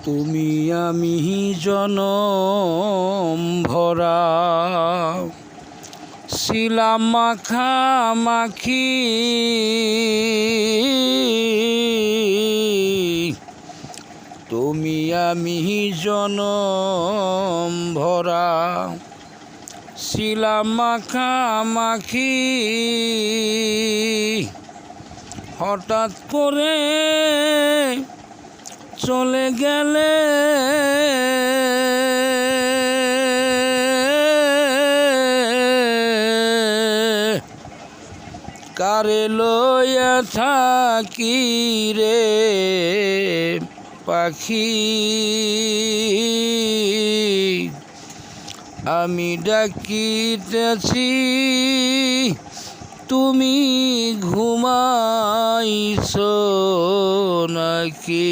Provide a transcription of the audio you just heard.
তুমি আমি জনম ভরা ছিলাম মাখামাখি, তুমি আমি জনম ভরা ছিলাম মাখামাখি। হঠাৎ করে চলে গেলে কারে লইয়া থাকি রে পাখি, আমি ডাকিতেছি তুমি ঘুমাইছো নাকি।